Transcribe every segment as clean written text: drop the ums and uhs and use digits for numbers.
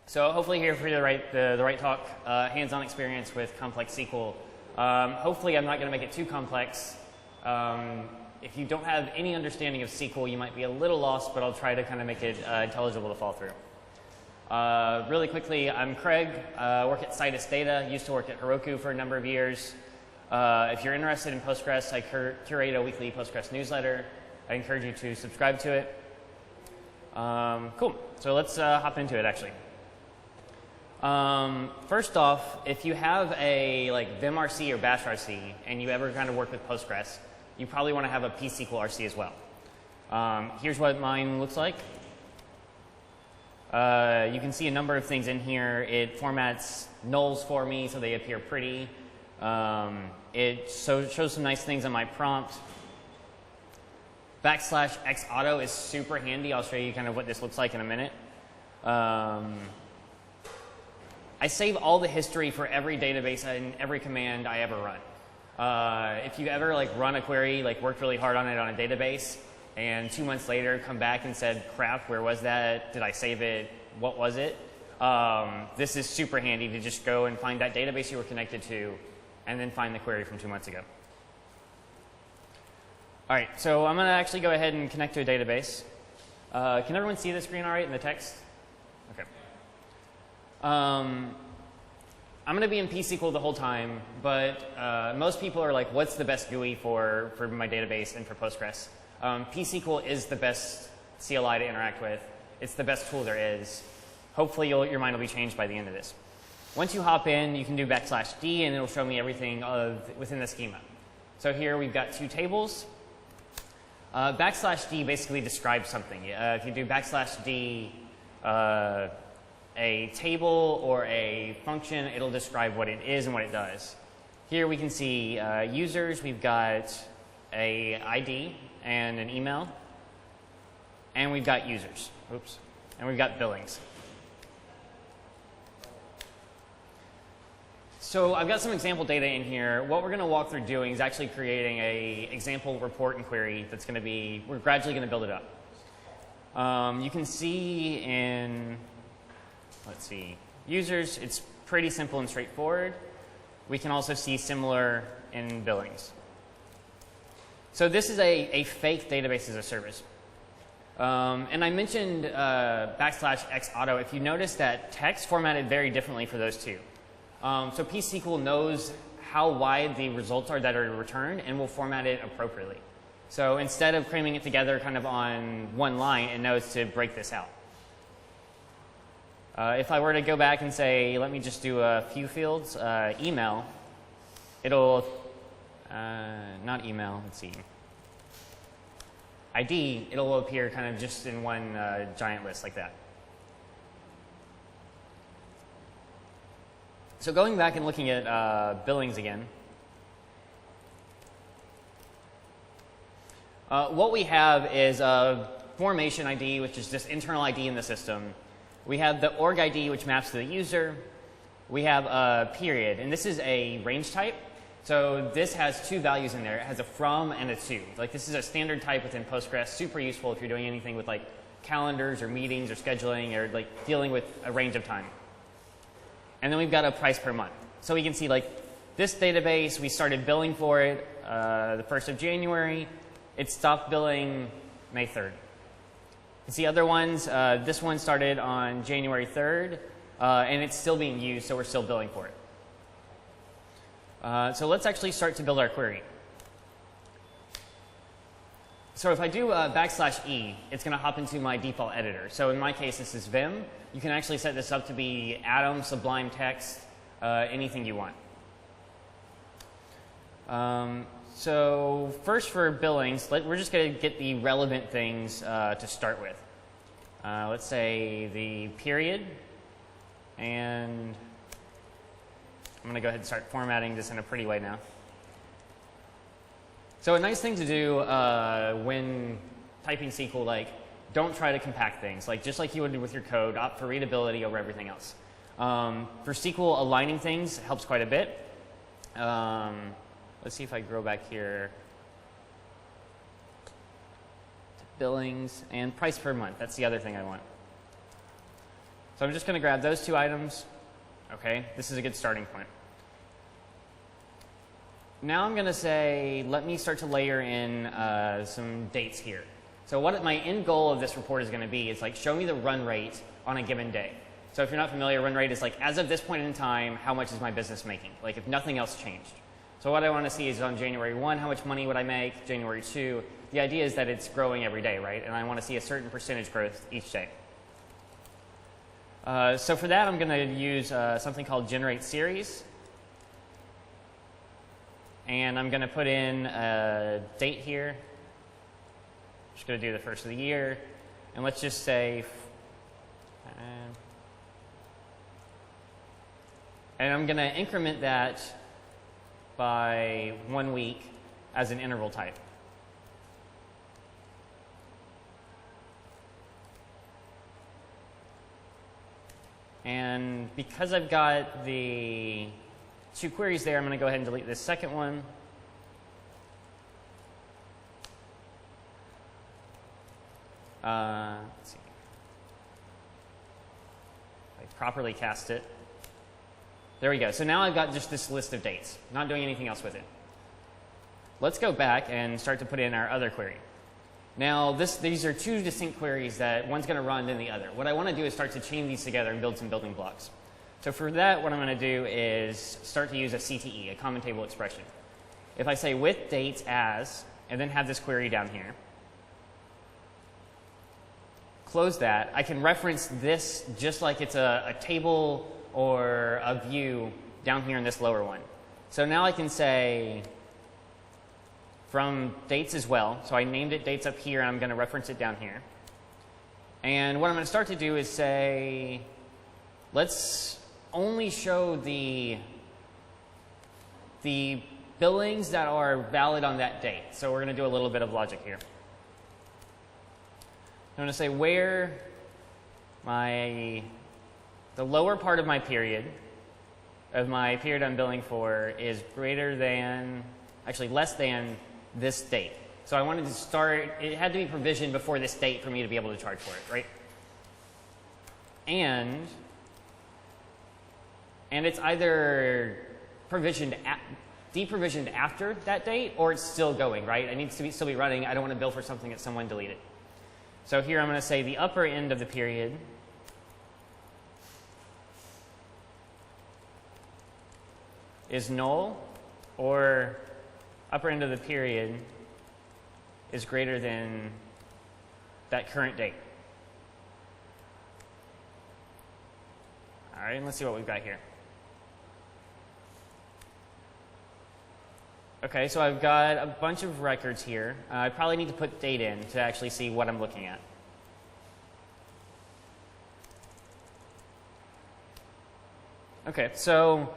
So hopefully here for the right talk, hands-on experience with complex SQL. Hopefully I'm not going to make it too complex. If you don't have any understanding of SQL, you might be a little lost, but I'll try to kind of make it intelligible to fall through. Really quickly, I'm Craig, work at Citus Data, used to work at Heroku for a number of years. If you're interested in Postgres, I curate a weekly Postgres newsletter. I encourage you to subscribe to it. Cool, so let's hop into it actually. First off, if you have a like vimRC or bashrc and you ever kind of work with Postgres, you probably want to have a pSQL RC as well. Here's what mine looks like. You can see a number of things in here. It formats nulls for me so they appear pretty. It shows some nice things on my prompt. \x auto is super handy. I'll show you kind of what this looks like in a minute. I save all the history for every database and every command I ever run. If you ever like run a query, like worked really hard on it on a database, and 2 months later come back and said, crap, where was that? Did I save it? What was it? This is super handy to just go and find that database you were connected to and then find the query from 2 months ago. All right, so I'm going to actually go ahead and connect to a database. Can everyone see the screen all right in the text? Okay. I'm going to be in pSQL the whole time, but most people are like, what's the best GUI for my database and for Postgres? pSQL is the best CLI to interact with. It's the best tool there is. Hopefully your mind will be changed by the end of this. Once you hop in, you can do \d and it'll show me everything within the schema. So here we've got two tables. \d basically describes something. If you do \d a table or a function, it'll describe what it is and what it does. Here we can see users. We've got a ID and an email. And we've got users. Oops. And we've got billings. So I've got some example data in here. What we're going to walk through doing is actually creating a example report and query that's going to be, we're gradually going to build it up. You can see in, let's see, users, it's pretty simple and straightforward. We can also see similar in billings. So this is a fake database as a service. And I mentioned \x auto. If you notice that text formatted very differently for those two. So pSQL knows how wide the results are that are returned and will format it appropriately. So instead of cramming it together kind of on one line, it knows to break this out. If I were to go back and say, let me just do a few fields, email, it'll, not email, let's see, ID, it'll appear kind of just in one giant list like that. So going back and looking at billings again, what we have is a formation ID, which is just internal ID in the system. We have the org ID, which maps to the user. We have a period, and this is a range type. So this has two values in there. It has a from and a to. Like this is a standard type within Postgres, super useful if you're doing anything with like calendars or meetings or scheduling or like dealing with a range of time. And then we've got a price per month. So we can see like this database, we started billing for it the 1st of January. It stopped billing May 3rd. You see other ones, this one started on January 3rd, and it's still being used, so we're still billing for it. So let's actually start to build our query. So if I do \e, it's going to hop into my default editor. So in my case, this is Vim. You can actually set this up to be Atom, Sublime Text, anything you want. So first for billings, we're just going to get the relevant things to start with. Let's say the period, and I'm going to go ahead and start formatting this in a pretty way now. So a nice thing to do when typing SQL, like don't try to compact things. Like just like you would do with your code, opt for readability over everything else. For SQL, aligning things helps quite a bit. Let's see if I go back here to billings and price per month. That's the other thing I want. So I'm just going to grab those two items. Okay, this is a good starting point. Now I'm going to say, let me start to layer in some dates here. So what my end goal of this report is going to be is like, show me the run rate on a given day. So if you're not familiar, run rate is like, as of this point in time, how much is my business making? Like if nothing else changed. So what I want to see is on January 1, how much money would I make? January 2, the idea is that it's growing every day, right? And I want to see a certain percentage growth each day. So for that, I'm going to use something called generate series. And I'm going to put in a date here. Just going to do the first of the year. And let's just say, and I'm going to increment that by 1 week as an interval type. And because I've got the two queries there, I'm going to go ahead and delete this second one. Let's see. If I properly cast it. There we go. So now I've got just this list of dates, not doing anything else with it. Let's go back and start to put in our other query. Now, these are two distinct queries that one's going to run then the other. What I want to do is start to chain these together and build some building blocks. So for that, what I'm going to do is start to use a CTE, a common table expression. If I say with dates as, and then have this query down here, close that, I can reference this just like it's a table or a view down here in this lower one. So now I can say from dates as well. So I named it dates up here, and I'm going to reference it down here. And what I'm going to start to do is say, let's only show the billings that are valid on that date. So we're going to do a little bit of logic here. I'm going to say where the lower part of my period I'm billing for is greater than, actually less than this date. So I wanted to start, it had to be provisioned before this date for me to be able to charge for it, right? And it's either deprovisioned after that date, or it's still going, right? It needs to still be running. I don't want to bill for something that someone deleted. So here I'm going to say the upper end of the period is null, or upper end of the period is greater than that current date. All right, and let's see what we've got here. Okay, so I've got a bunch of records here. I probably need to put date in to actually see what I'm looking at. Okay, so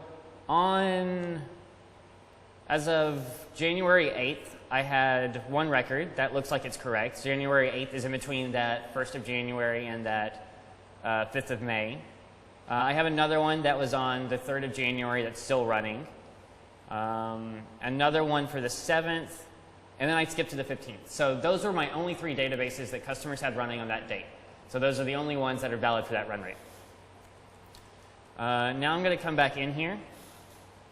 as of January 8th, I had one record. That looks like it's correct. January 8th is in between that 1st of January and that 5th of May. I have another one that was on the 3rd of January that's still running. Another one for the 7th, and then I skipped to the 15th. So those are my only 3 databases that customers had running on that date. So those are the only ones that are valid for that run rate. Now I'm going to come back in here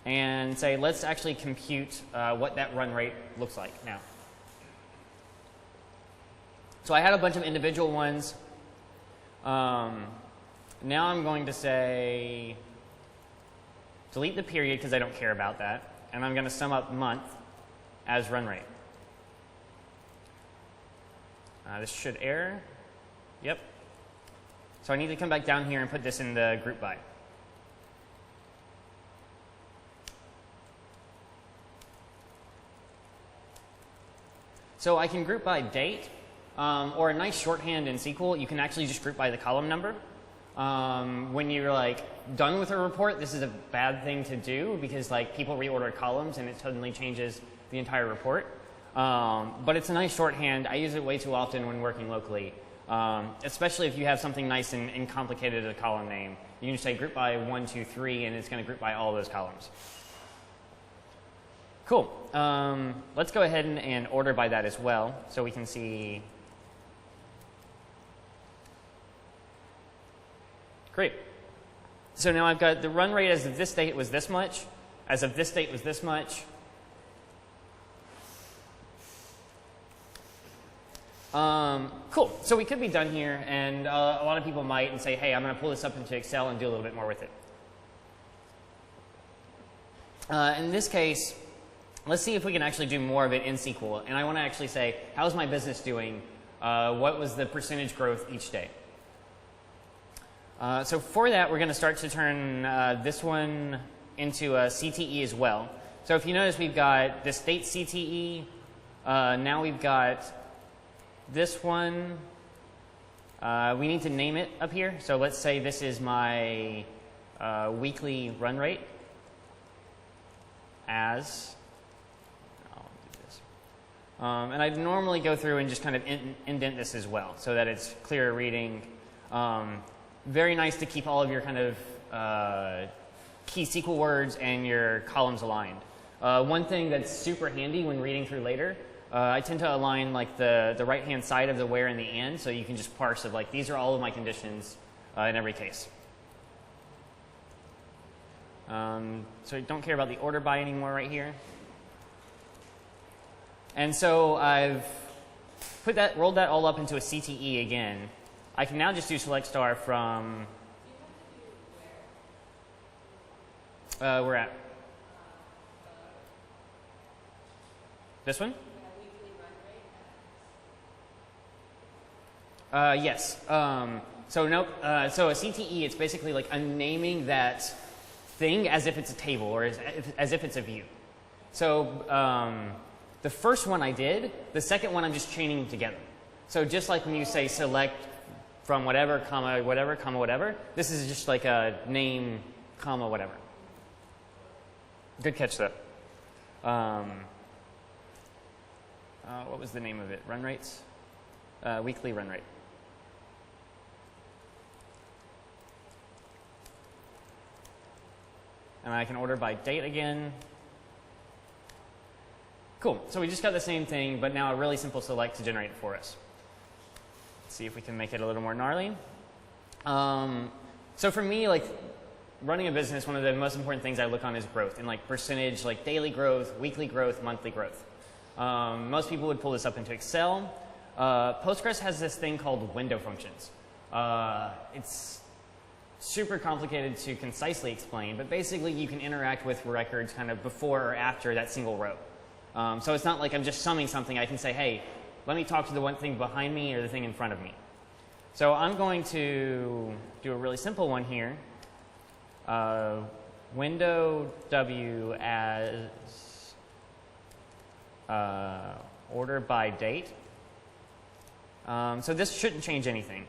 and say, let's actually compute what that run rate looks like now. So I had a bunch of individual ones. Now I'm going to say, delete the period because I don't care about that. And I'm going to sum up month as run rate. This should error. Yep. So I need to come back down here and put this in the group by. So I can group by date, or a nice shorthand in SQL, you can actually just group by the column number. When you're like done with a report, this is a bad thing to do because like people reorder columns and it suddenly changes the entire report. But it's a nice shorthand. I use it way too often when working locally, especially if you have something nice and complicated as a column name. You can just say group by 1, 2, 3, and it's going to group by all those columns. Cool. Let's go ahead and order by that as well so we can see. Great. So now I've got the run rate as of this date was this much, as of this date was this much. Cool. So we could be done here, and a lot of people might and say, hey, I'm going to pull this up into Excel and do a little bit more with it. In this case, let's see if we can actually do more of it in SQL. And I want to actually say, how's my business doing? What was the percentage growth each day? So for that, we're going to start to turn this one into a CTE as well. So if you notice, we've got this date CTE. Now we've got this one. We need to name it up here. So let's say this is my weekly run rate as. I'll do this. And I'd normally go through and just kind of indent this as well so that it's clearer reading. Very nice to keep all of your kind of key SQL words and your columns aligned. One thing that's super handy when reading through later, I tend to align like the right-hand side of the where and the and, so you can just parse of like, these are all of my conditions in every case. So I don't care about the order by anymore right here. And so I've rolled that all up into a CTE again. I can now just do select star from we're at this one. Yes. So nope. So a CTE, it's basically like I'm naming that thing as if it's a table or as if it's a view. So the first one I did, the second one I'm just chaining them together. So just like when you say select from whatever, comma, whatever, comma, whatever, this is just like a name, comma, whatever. Good catch, though. What was the name of it? Run rates? Weekly run rate. And I can order by date again. Cool. So we just got the same thing, but now a really simple select to generate it for us. Let's see if we can make it a little more gnarly. So for me, like running a business, one of the most important things I look on is growth and like percentage, like daily growth, weekly growth, monthly growth. Most people would pull this up into Excel. Postgres has this thing called window functions. It's super complicated to concisely explain, but basically you can interact with records kind of before or after that single row. So it's not like I'm just summing something. I can say, hey, let me talk to the one thing behind me or the thing in front of me. So I'm going to do a really simple one here. Window W as order by date. So this shouldn't change anything.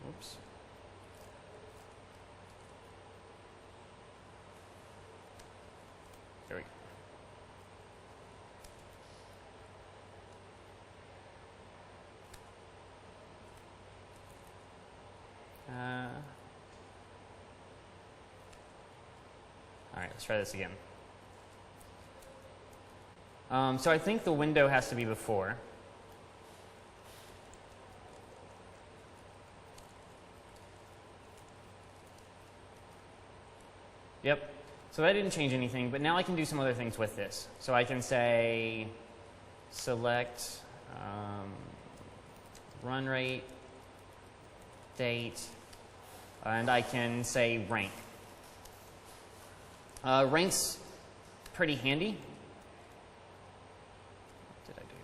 Oops. There we go. All right, let's try this again. So I think the window has to be before. Yep. So that didn't change anything, but now I can do some other things with this. So I can say select run rate, date, and I can say rank. Rank's pretty handy. What did I do?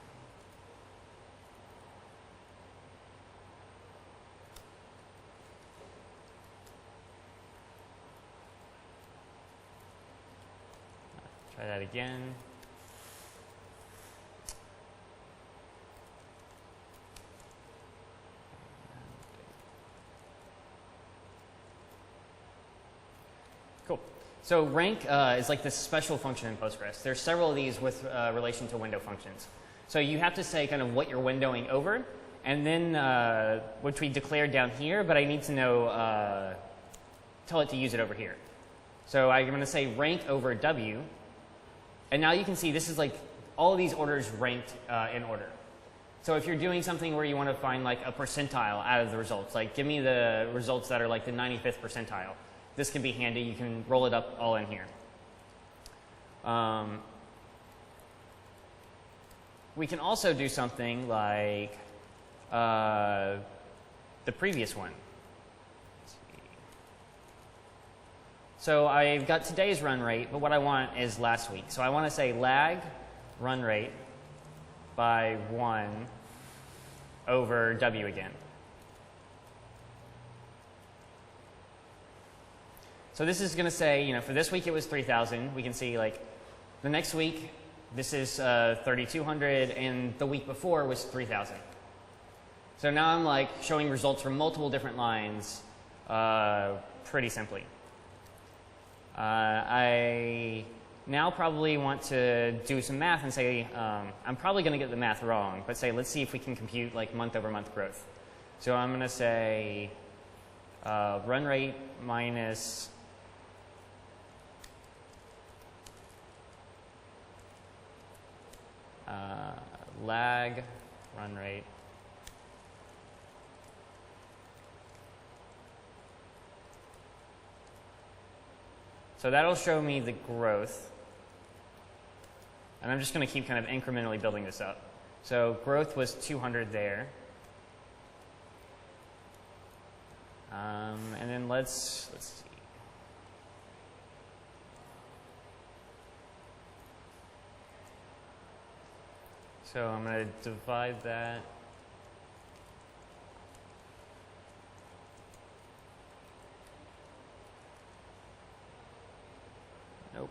Try that again. Cool. So rank is like this special function in Postgres. There's several of these with relation to window functions. So you have to say kind of what you're windowing over, and then which we declared down here, but I need to know, tell it to use it over here. So I'm going to say rank over W, and now you can see this is like all of these orders ranked in order. So if you're doing something where you want to find like a percentile out of the results, like give me the results that are like the 95th percentile, this can be handy. You can roll it up all in here. We can also do something like the previous one. So I've got today's run rate, but what I want is last week. So I want to say lag run rate by 1 over W again. So this is going to say, for this week it was 3,000. We can see like the next week this is 3,200, and the week before was 3,000. So now I'm like showing results from multiple different lines pretty simply. I now probably want to do some math and say, I'm probably going to get the math wrong, but say, let's see if we can compute like month over month growth. So I'm going to say run rate minus lag run rate so that'll show me the growth, and I'm just going to keep kind of incrementally building this up. So growth was 200 there, and then let's see. So I'm going to divide that. Nope.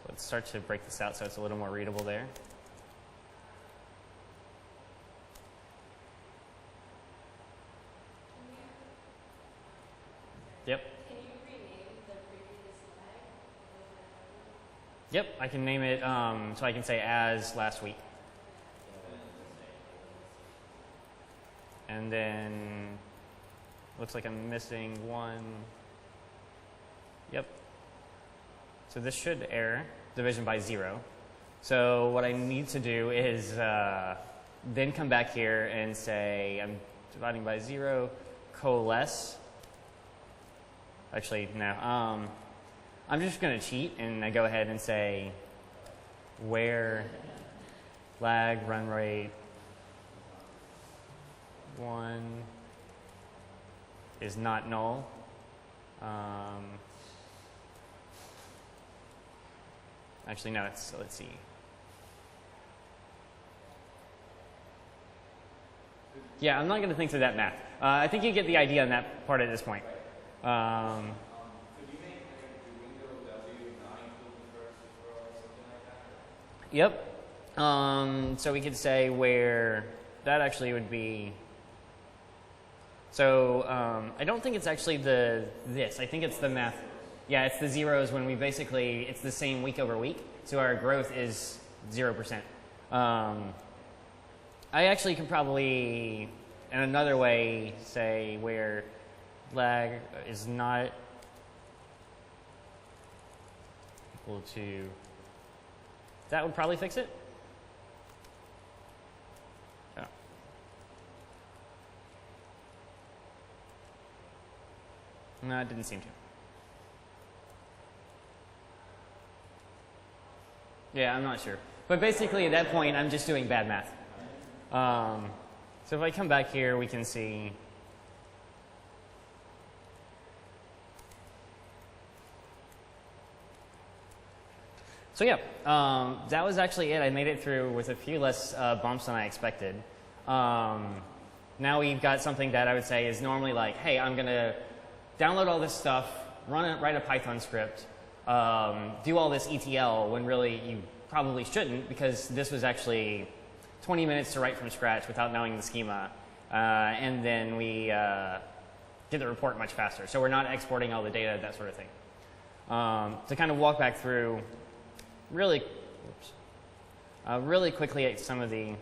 Let's start to break this out so it's a little more readable there. Yep. Can you rename the previous lag? Yep, I can name it, so I can say as last week. And then, looks like I'm missing one. Yep. So this should error, division by 0. So what I need to do is then come back here and say I'm dividing by 0, coalesce. Actually, no. I'm just going to cheat and I go ahead and say where lag run rate 1 is not null. Actually, no. Let's see. Yeah, I'm not going to think through that math. I think you get the idea on that part at this point. Could you make the window W not include the first row or something like that? Yep. So we could say where that actually would be. So I don't think it's actually this. I think it's the math. Yeah, it's the zeros when we basically, it's the same week over week. So our growth is 0%. I actually could probably, in another way, say where lag is not equal to, that would probably fix it. Oh. No, it didn't seem to. Yeah, I'm not sure. But basically at that point, I'm just doing bad math. So if I come back here, we can see so yeah, that was actually it. I made it through with a few less bumps than I expected. Now we've got something that I would say is normally like, hey, I'm going to download all this stuff, write a Python script, do all this ETL, when really you probably shouldn't, because this was actually 20 minutes to write from scratch without knowing the schema. And then we did the report much faster. So we're not exporting all the data, that sort of thing. To kind of walk back through really quickly at some of the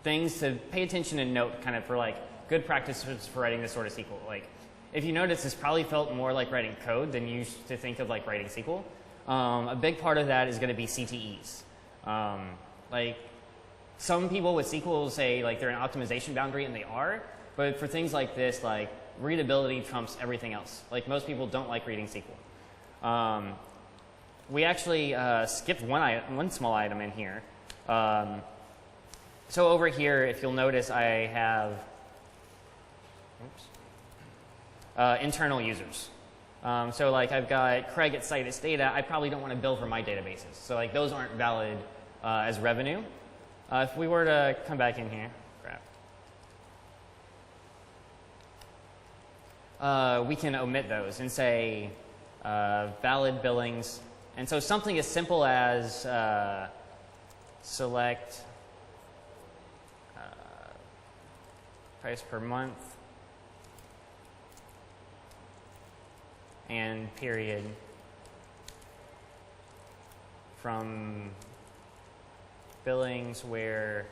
things to pay attention and note kind of for like good practices for writing this sort of SQL. Like, if you notice, this probably felt more like writing code than you used to think of like writing SQL. A big part of that is going to be CTEs. Like, some people with SQL say like they're an optimization boundary, and they are. But for things like this, like readability trumps everything else. Like, most people don't like reading SQL. We actually skipped one small item in here. So over here, if you'll notice, I have internal users. So like I've got Craig at Citus Data. I probably don't want to bill for my databases. So like those aren't valid as revenue. If we were to come back in here, we can omit those and say valid billings. And so something as simple as select price per month and period from billings where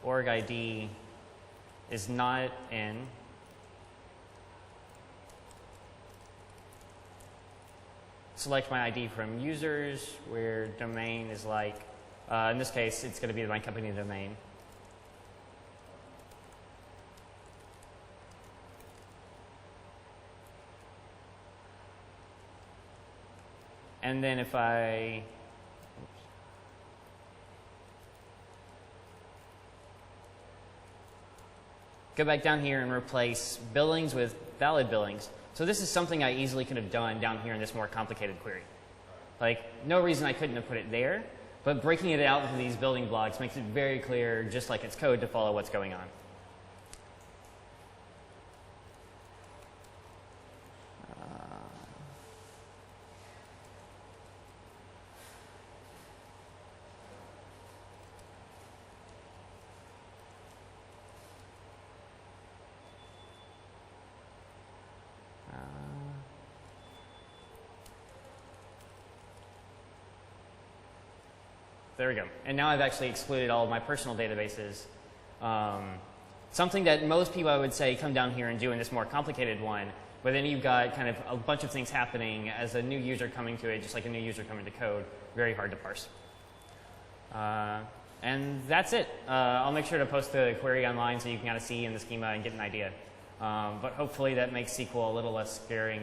org ID is not in. Select my ID from users where domain is like, in this case, it's going to be my company domain. And then if I go back down here and replace billings with valid billings. So this is something I easily could have done down here in this more complicated query. Like, no reason I couldn't have put it there, but breaking it out into these building blocks makes it very clear, just like it's code, to follow what's going on. There we go. And now I've actually excluded all of my personal databases. Something that most people, I would say, come down here and do in this more complicated one, but then you've got kind of a bunch of things happening as a new user coming to it, just like a new user coming to code. Very hard to parse. And that's it. I'll make sure to post the query online so you can kind of see in the schema and get an idea. But hopefully that makes SQL a little less scary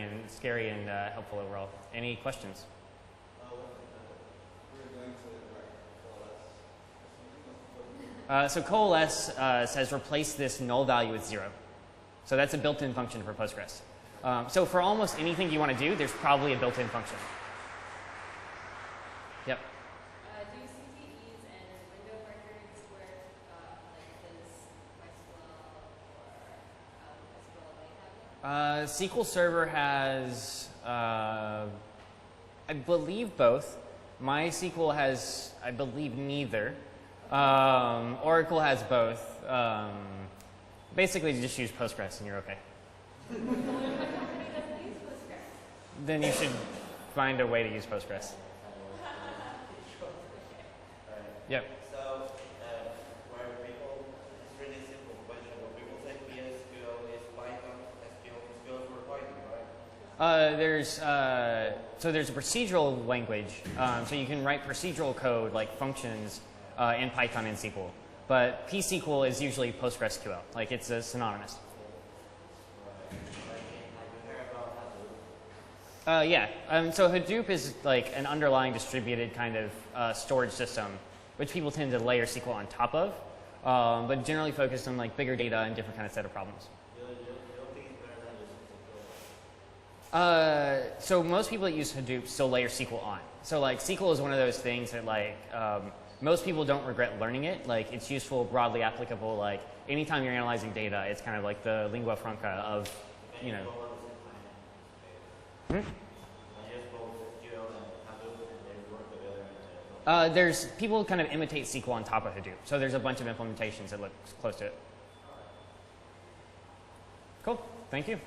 and helpful overall. Any questions? So coalesce says replace this null value with 0. So that's a built-in function for Postgres. So for almost anything you want to do, there's probably a built-in function. Yep. Do CTEs and window records work like this MySQL or SQL only have them? SQL Server has, I believe, both. MySQL has, I believe, neither. Oracle has both. Basically, you just use Postgres and you're okay. Then you should find a way to use Postgres. Yep. So, where people, it's really simple question. Where people say PSQL is Python, SQL is for Python, right? There's a procedural language, so you can write procedural code like functions in Python and SQL. But pSQL is usually PostgreSQL, like it's synonymous. Yeah, so Hadoop is like an underlying distributed kind of storage system, which people tend to layer SQL on top of, but generally focused on like bigger data and different kind of set of problems. So most people that use Hadoop still layer SQL on. So like SQL is one of those things that like most people don't regret learning it. Like it's useful, broadly applicable. Like anytime you're analyzing data, it's kind of like the lingua franca of, you know. There's people kind of imitate SQL on top of Hadoop. So there's a bunch of implementations that look close to it. Cool. Thank you.